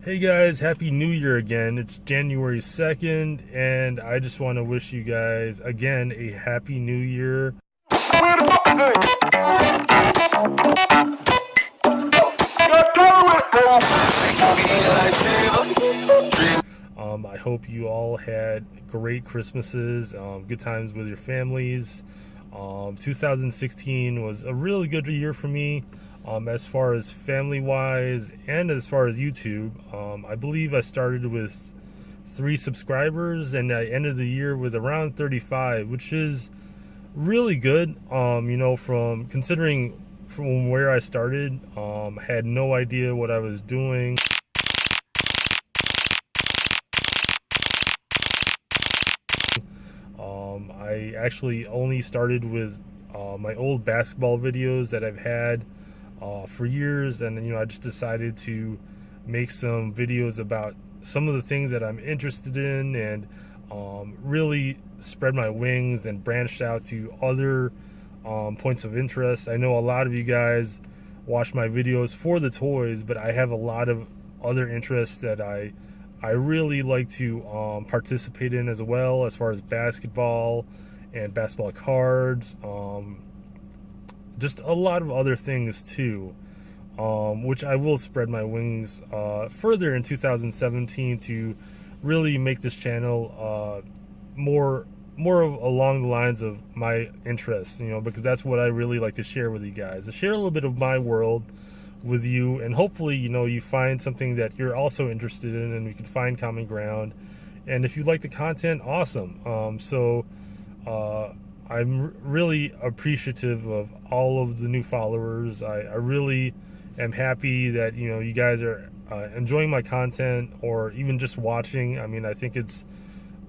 Hey guys, Happy New Year again. It's January 2nd, and I just want to wish you guys again a Happy New Year. I hope you all had great Christmases, good times with your families. 2016 was a really good year for me, as far as family-wise and as far as YouTube. I believe I started with 3 subscribers, and I ended the year with around 35, which is really good. From considering from where I started, had no idea what I was doing. I actually only started with my old basketball videos that I've had for years, and I just decided to make some videos about some of the things that I'm interested in, and really spread my wings and branched out to other points of interest. I know a lot of you guys watch my videos for the toys, but I have a lot of other interests that I really like to participate in as well, as far as basketball and basketball cards, just a lot of other things too, which I will spread my wings further in 2017 to really make this channel more along the lines of my interests, because that's what I really like to share with you guys. To share a little bit of my world with you, and hopefully you find something that you're also interested in, and we can find common ground. And if you like the content, awesome. I'm really appreciative of all of the new followers. I really am happy that you guys are enjoying my content, or even just watching. I mean, I think it's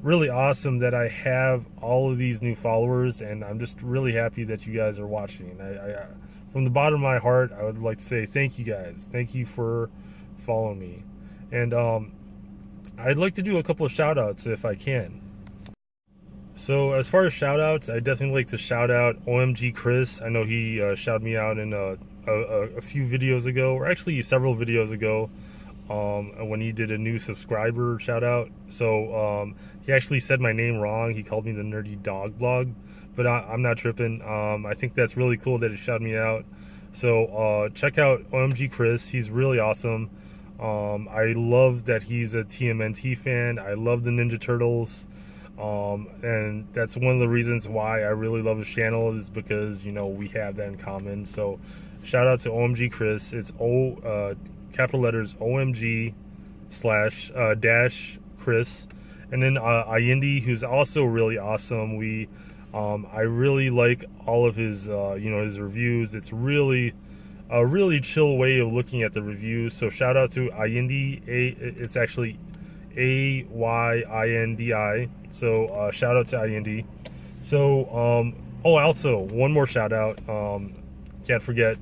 really awesome that I have all of these new followers, and I'm just really happy that you guys are watching. I from the bottom of my heart, I would like to say thank you guys. Thank you for following me. And I'd like to do a couple of shout outs if I can. So as far as shout outs, I definitely like to shout out OMG Chris. I know he shouted me out in a few videos ago, or actually several videos ago, when he did a new subscriber shout out. So he actually said my name wrong. He called me the Nerdy Dog Blog, but I'm not tripping. I think that's really cool that he shouted me out. So check out OMG Chris. He's really awesome. I love that he's a TMNT fan. I love the Ninja Turtles. And that's one of the reasons why I really love his channel, is because we have that in common. So shout out to OMG Chris. It's capital letters OMG / dash Chris. And then Ayindi, who's also really awesome. I really like all of his his reviews. It's really a really chill way of looking at the reviews. So shout out to Ayindi. It's actually Ayindi. So shout out to Ayindi. So also one more shout out, can't forget,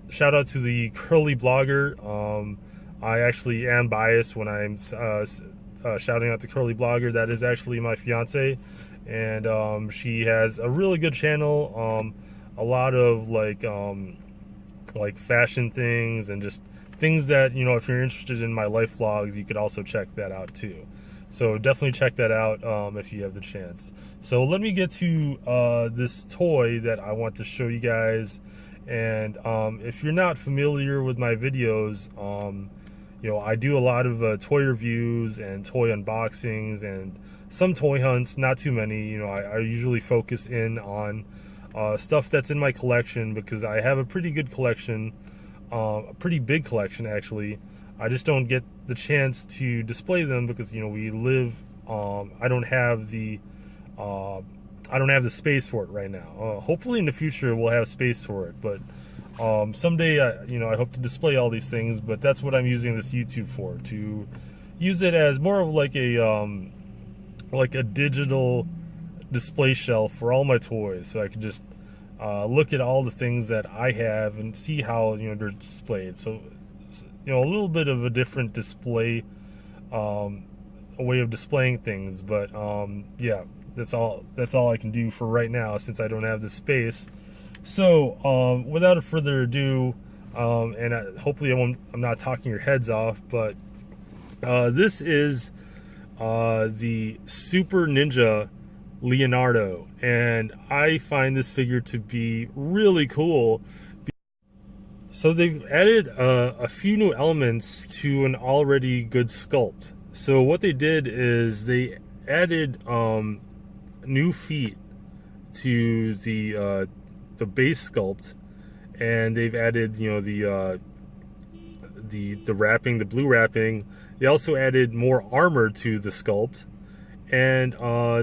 shout out to the Curly Blogger. I actually am biased when I'm shouting out the Curly Blogger. That is actually my fiance, and she has a really good channel, a lot of like fashion things, and just things that if you're interested in my life vlogs, you could also check that out too. So definitely check that out if you have the chance. So let me get to this toy that I want to show you guys. And if you're not familiar with my videos, I do a lot of toy reviews and toy unboxings and some toy hunts, not too many. I usually focus in on stuff that's in my collection, because I have a pretty good collection, a pretty big collection actually. I just don't get the chance to display them because we live. I don't have the space for it right now. Hopefully in the future we'll have space for it, but someday I hope to display all these things. But that's what I'm using this YouTube for, to use it as more of like a digital display shelf for all my toys, so I can just look at all the things that I have and see how they're displayed. So a little bit of a different display, a way of displaying things. But yeah, that's all I can do for right now, since I don't have the space. So without further ado, and hopefully I'm not talking your heads off, but this is the Super Ninja Leonardo, and I find this figure to be really cool. So they've added a few new elements to an already good sculpt. So what they did is they added new feet to the base sculpt, and they've added, you know, the wrapping, the blue wrapping. They also added more armor to the sculpt, and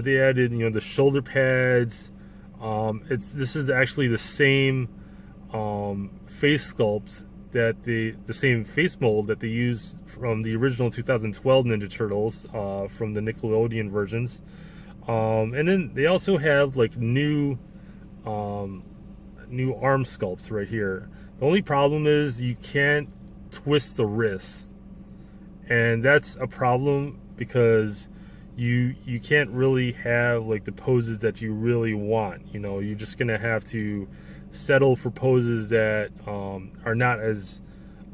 they added, you know, the shoulder pads. This is actually the same face sculpt that the same face mold that they used from the original 2012 Ninja Turtles, from the Nickelodeon versions. And then they also have like new arm sculpts right here. The only problem is you can't twist the wrist, and that's a problem because you can't really have like the poses that you really want. You know, you're just gonna have to settle for poses that are not as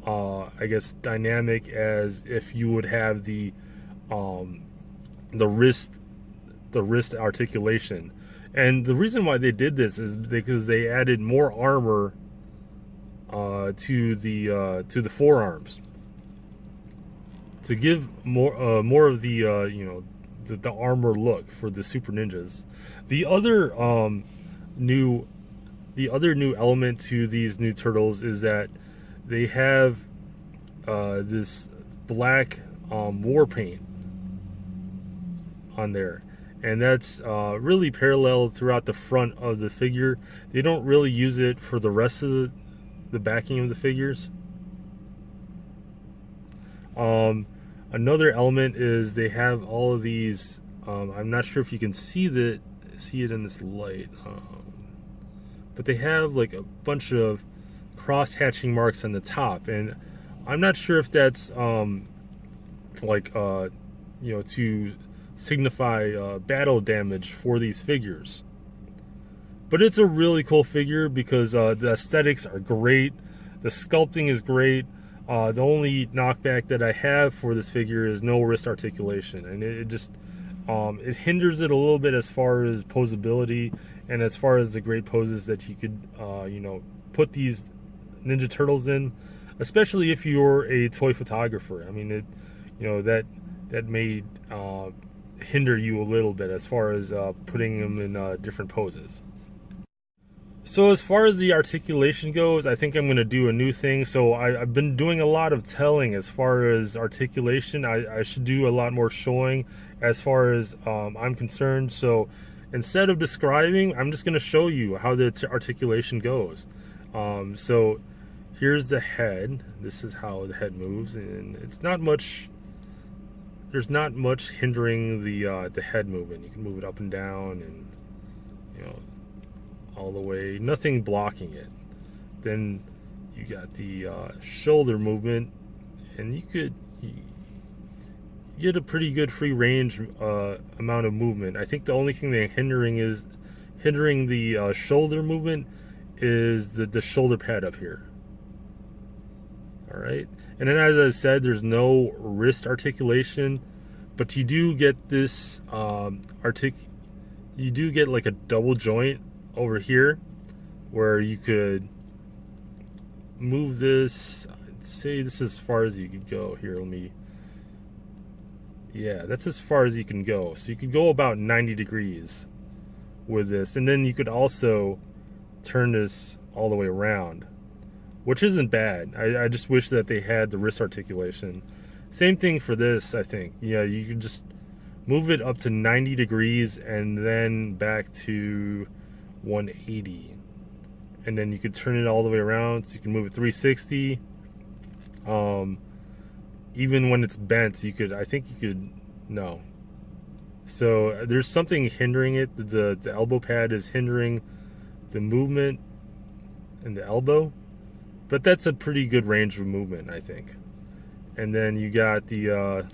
I guess dynamic as if you would have the wrist articulation. And the reason why they did this is because they added more armor to the forearms to give more of the you know, the armor look for the Super Ninjas. The other new element to these new turtles is that they have this black war paint on there, and that's really parallel throughout the front of the figure. They don't really use it for the rest of the backing of the figures. Another element is they have all of these. I'm not sure if you can see it in this light, but they have like a bunch of cross hatching marks on the top, and I'm not sure if that's like you know, to signify battle damage for these figures. But it's a really cool figure because the aesthetics are great, the sculpting is great. The only knockback that I have for this figure is no wrist articulation, and it just it hinders it a little bit as far as posability and as far as the great poses that you could you know, put these Ninja Turtles in, especially if you're a toy photographer. I mean, you know, that may hinder you a little bit as far as putting them in different poses. So as far as the articulation goes, I think I'm going to do a new thing. So I've been doing a lot of telling as far as articulation. I should do a lot more showing as far as I'm concerned. So instead of describing, I'm just going to show you how the articulation goes. So here's the head. This is how the head moves, and it's not much. There's not much hindering the head movement. You can move it up and down, and you know, all the way, nothing blocking it. Then you got the shoulder movement, and you get a pretty good free range amount of movement. I think the only thing they're hindering the shoulder movement is the shoulder pad up here. All right, and then as I said, there's no wrist articulation, but you do get this you do get like a double joint over here where you could move this. I'd say this is as far as you could go. Here, yeah, that's as far as you can go. So you could go about 90 degrees with this, and then you could also turn this all the way around, which isn't bad. I just wish that they had the wrist articulation. Same thing for this, I think. Yeah, you can just move it up to 90 degrees and then back to 180. And then you could turn it all the way around, so you can move it 360. Even when it's bent, I think you could, no. So there's something hindering it. The elbow pad is hindering the movement in the elbow. But that's a pretty good range of movement, I think. And then you got the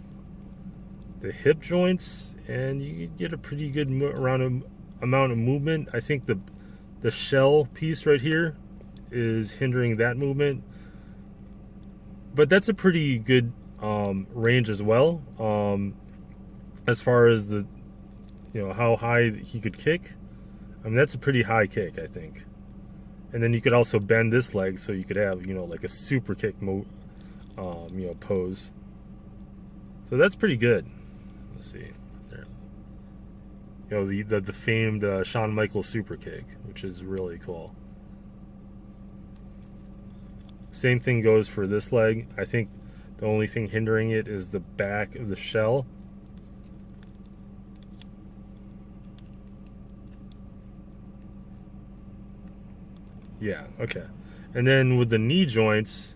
hip joints, and you get a pretty good amount of movement. I think the shell piece right here is hindering that movement. but that's a pretty good range as well. As far as the, how high he could kick. I mean, that's a pretty high kick, I think. And then you could also bend this leg so you could have, like a super kick pose. So that's pretty good. Let's see. There. The famed Shawn Michaels super kick, which is really cool. Same thing goes for this leg. I think the only thing hindering it is the back of the shell. Yeah, okay. And then with the knee joints,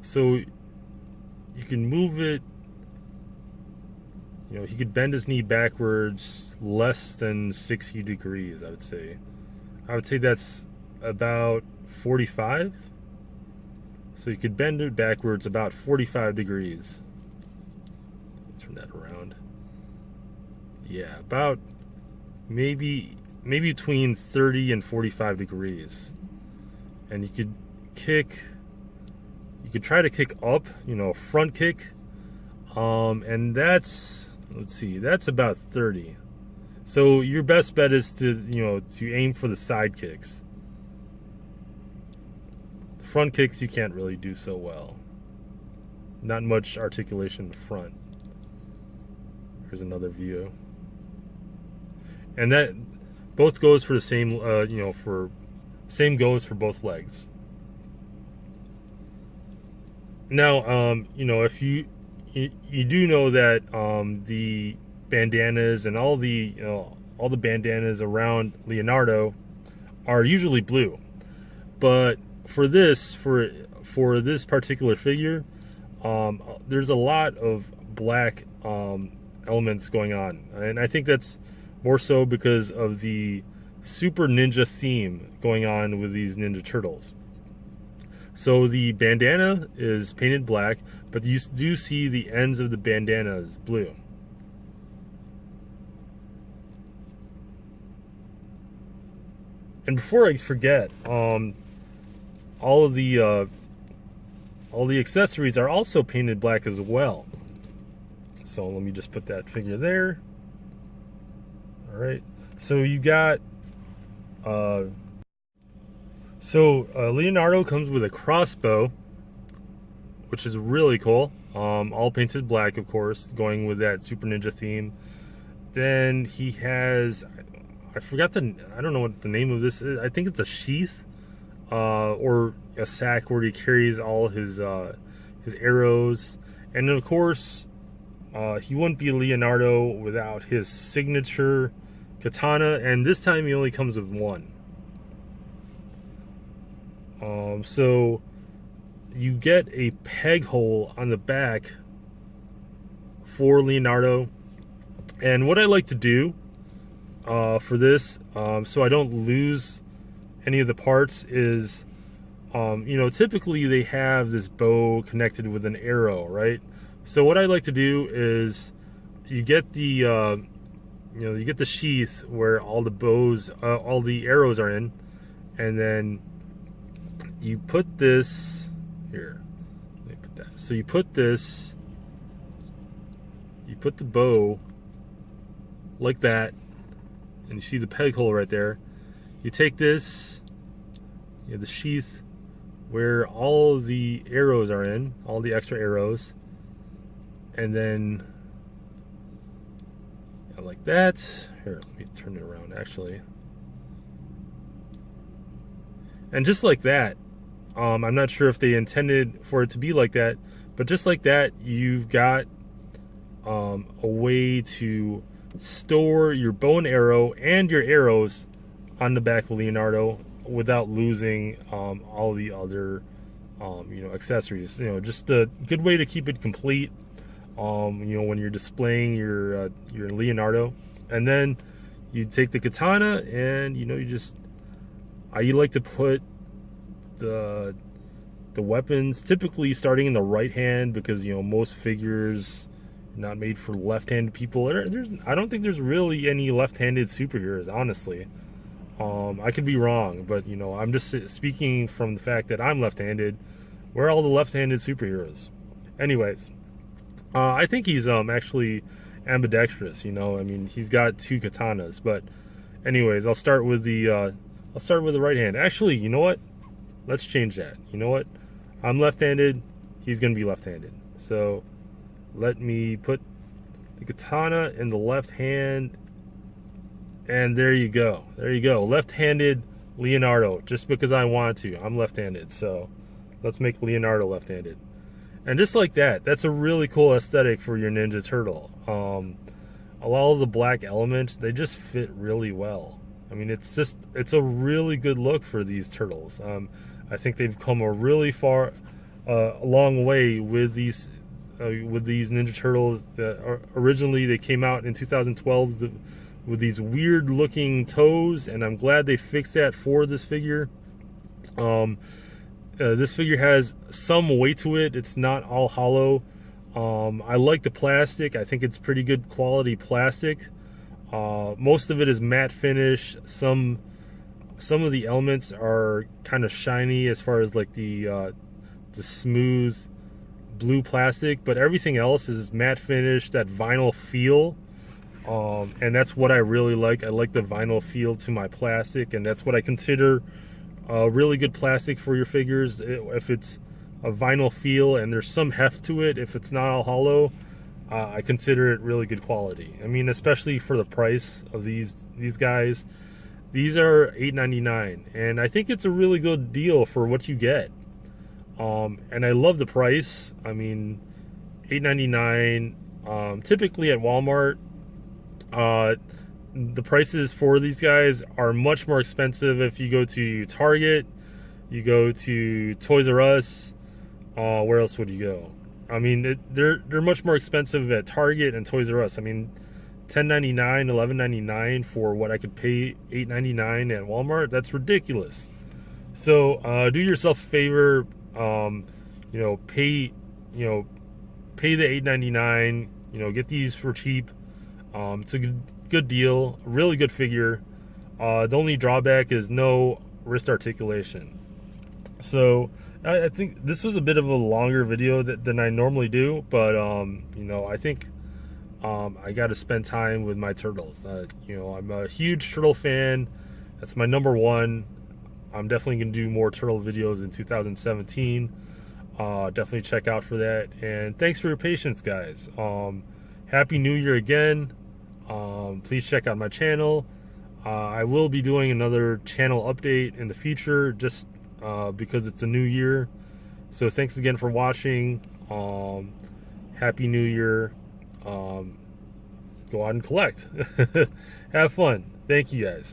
so you can move it, he could bend his knee backwards less than 60 degrees, I would say. I would say that's about 45. So you could bend it backwards about 45 degrees. Turn that around. Yeah, about maybe between 30 and 45 degrees. And you could try to kick up, front kick. And that's, let's see, that's about 30. So your best bet is to aim for the side kicks. The front kicks you can't really do so well. Not much articulation in the front. Here's another view. And that both goes for the same, same goes for both legs. Now, if you do know that the bandanas and all the bandanas around Leonardo are usually blue, but for this particular figure, there's a lot of black elements going on, and I think that's more so because of the Super Ninja theme going on with these Ninja Turtles. So the bandana is painted black, but you do see the ends of the bandana is blue. And before I forget, all the accessories are also painted black as well. So let me just put that figure there. All right. So you got Leonardo comes with a crossbow, which is really cool. All painted black, of course, going with that Super Ninja theme. Then he has, I don't know what the name of this is. I think it's a sheath, or a sack where he carries all his arrows. And then of course, he wouldn't be Leonardo without his signature katana, and this time he only comes with one. So you get a peg hole on the back for Leonardo, and what I like to do for this, so I don't lose any of the parts, is typically they have this bow connected with an arrow, right? So what I like to do is you get the you get the sheath where all the arrows are in, and then you put this here. Let me put that. So you put the bow like that, and you see the peg hole right there. You take this, the sheath where all the arrows are in, all the extra arrows, and then like that. Here, let me turn it around actually. And just like that, I'm not sure if they intended for it to be like that, but just like that, you've got a way to store your bow and arrow and your arrows on the back of Leonardo without losing all the other accessories. Just a good way to keep it complete. When you're displaying your Leonardo. And then you take the katana, and you like to put the weapons typically starting in the right hand, because most figures are not made for left-handed people. I don't think there's really any left-handed superheroes, honestly. I could be wrong, but I'm just speaking from the fact that I'm left-handed. Where are all the left-handed superheroes? Anyways, I think he's actually ambidextrous. You know, I mean, he's got two katanas. But anyways, I'll start with the right hand. Actually, you know what? Let's change that. You know what? I'm left-handed. He's gonna be left-handed. So let me put the katana in the left hand, and there you go. There you go. Left-handed Leonardo. Just because I want to. I'm left-handed, so let's make Leonardo left-handed. And just like that, that's a really cool aesthetic for your Ninja Turtle. A lot of the black elements, they just fit really well. I mean, it's a really good look for these turtles. I think they've come a long way with these Ninja Turtles. That originally they came out in 2012 with these weird looking toes, and I'm glad they fixed that for this figure. This figure has some weight to it. It's not all hollow. I like the plastic. I think it's pretty good quality plastic. Most of it is matte finish. Some of the elements are kind of shiny as far as like the smooth blue plastic, but everything else is matte finish, that vinyl feel. And that's what I really like. I like the vinyl feel to my plastic, and that's what I consider really good plastic for your figures. If it's a vinyl feel and there's some heft to it, if it's not all hollow, I consider it really good quality. I mean, especially for the price of these guys. These are $8.99, and I think it's a really good deal for what you get. And I love the price. I mean, $8.99. Typically at Walmart, the prices for these guys are much more expensive if you go to Target, you go to Toys R Us. Where else would you go? I mean, they're much more expensive at Target and Toys R Us. I mean, $10.99, $11.99 for what I could pay $8.99 at Walmart. That's ridiculous. So do yourself a favor. Pay the $8.99. Get these for cheap. It's a good deal, a really good figure. The only drawback is no wrist articulation. So I think this was a bit of a longer video than I normally do, but I think I got to spend time with my turtles. I'm a huge turtle fan. That's my number one. I'm definitely gonna do more turtle videos in 2017. Definitely check out for that. And thanks for your patience, guys. Happy New Year again. Please check out my channel. I will be doing another channel update in the future, just because it's a new year. So thanks again for watching. Happy New Year. Go out and collect. Have fun. Thank you, guys.